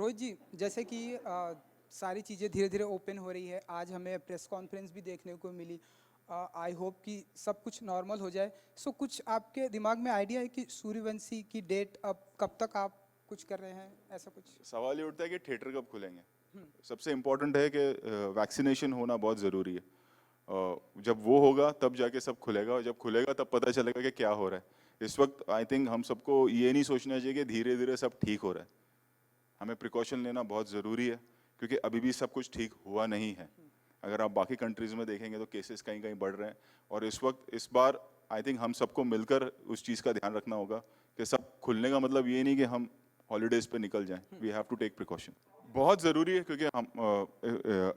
रोहित जी, जैसे कि सारी चीज़ें धीरे धीरे ओपन हो रही है, आज हमें प्रेस कॉन्फ्रेंस भी देखने को मिली। आई होप कि सब कुछ नॉर्मल हो जाए। सो कुछ आपके दिमाग में आइडिया है कि सूर्यवंशी की डेट अब कब तक आप कुछ कर रहे हैं, ऐसा कुछ? सवाल ये उठता है कि थिएटर कब खुलेंगे। सबसे इम्पोर्टेंट है कि वैक्सीनेशन होना बहुत ज़रूरी है। जब वो होगा तब जाके सब खुलेगा, और जब खुलेगा तब पता चलेगा कि क्या हो रहा है। इस वक्त आई थिंक हम सबको ये नहीं सोचना चाहिए कि धीरे धीरे सब ठीक हो रहा है। हमें प्रिकॉशन लेना बहुत ज़रूरी है, क्योंकि अभी भी सब कुछ ठीक हुआ नहीं है। अगर आप बाकी कंट्रीज़ में देखेंगे तो केसेस कहीं कहीं बढ़ रहे हैं, और इस बार आई थिंक हम सबको मिलकर उस चीज़ का ध्यान रखना होगा कि सब खुलने का मतलब ये नहीं कि हम हॉलीडेज पे निकल जाएं। We have to take precaution. बहुत ज़रूरी है, क्योंकि हम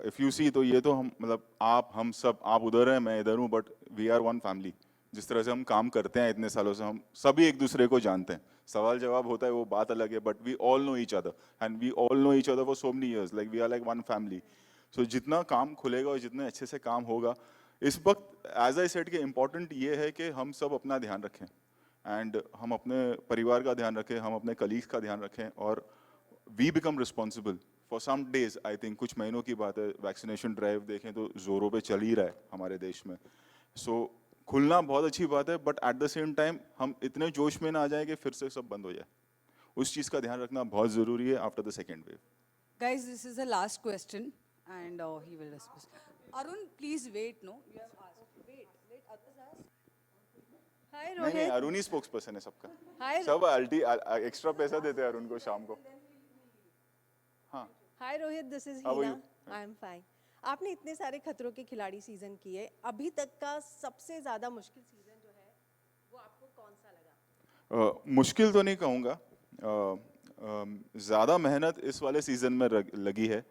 इफ़ यू सी तो ये तो हम मतलब हम सब, आप उधर हैं मैं इधर हूँ, but we are one family. जिस तरह से हम काम करते हैं इतने सालों से, हम सभी एक दूसरे को जानते हैं। सवाल जवाब होता है वो बात अलग है, but we all know each other, and we all know each other for so many years, like we are like one family. So जितना काम खुलेगा और जितने अच्छे से काम होगा इस वक्त, एज आई सेड, के इम्पोर्टेंट ये है कि हम सब अपना ध्यान रखें, एंड हम अपने परिवार का ध्यान रखें, हम अपने कलीग्स का ध्यान रखें, और we become responsible for some days. I think कुछ महीनों की बात है, वैक्सीनेशन ड्राइव देखें तो जोरों पे चल ही रहा है हमारे देश में। सो खुलना बहुत अच्छी बात है, but at the same time हम इतने जोश में ना आ जाए कि फिर से सब बंद हो जाए। उस चीज़ का ध्यान रखना बहुत ज़रूरी है after the second wave. Guys, this is the last question, and he will respond. Arun, please wait. No, you have asked. Wait, let others ask. Hi, नहीं नहीं, Rohit. अरुण ही स्पोक्स पर्सन है सबका। Hi, सब अल्टी एक्स्ट्रा पैसा देते हैं अरुण को शाम को। हाँ, hi, Rohit. This is how are Heena, you? I am fine. आपने इतने सारे खतरों के खिलाड़ी सीजन किए, अभी तक का सबसे ज्यादा मुश्किल सीजन जो है वो आपको कौन सा लगा? मुश्किल तो नहीं कहूँगा, ज़्यादा मेहनत इस वाले सीज़न में लगी है,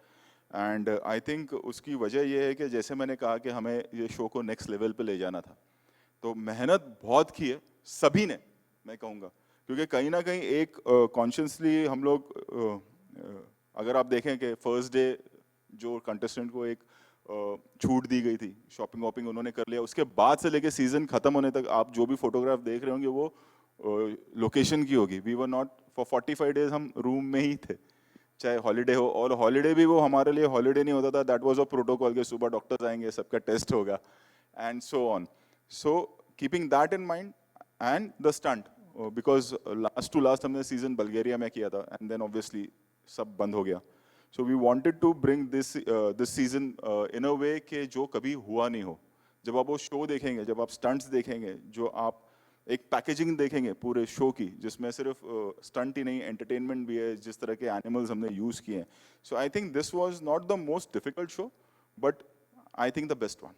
एंड आई थिंक उसकी वजह यह है कि जैसे मैंने कहा कि हमें ये शो को नेक्स्ट लेवल पे ले जाना था, तो मेहनत बहुत की है सभी ने, मैं कहूँगा। क्योंकि कहीं ना कहीं एक कॉन्शियसली हम लोग, अगर आप देखें कि फर्स्ट डे जो कंटेस्टेंट को एक छूट दी गई थी, शॉपिंग वॉपिंग उन्होंने कर लिया, उसके बाद से लेके सीजन खत्म होने तक आप जो भी फोटोग्राफ देख रहे होंगे वो लोकेशन की होगी। We were not for 45 days, हम रूम में ही थे, चाहे हॉलीडे हो, और हॉलीडे भी वो हमारे लिए हॉलीडे नहीं होता था, दैट वाज अ प्रोटोकॉल के सुबह डॉक्टर्स आएंगे, सबका टेस्ट होगा, and so on. So keeping that in mind, and the stunt, because last to last हमने सीजन बल्गेरिया में किया था, एंड देन ऑब्वियसली सब बंद हो गया। So we wanted to bring this season in a way कि जो कभी हुआ नहीं हो। जब आप वो शो देखेंगे, जब आप स्टंट्स देखेंगे, जो आप एक पैकेजिंग देखेंगे पूरे शो की, जिसमें सिर्फ स्टंट ही नहीं एंटरटेनमेंट भी है, जिस तरह के एनिमल्स हमने यूज़ किए हैं। So I think this was not the most difficult show, but I think the best one.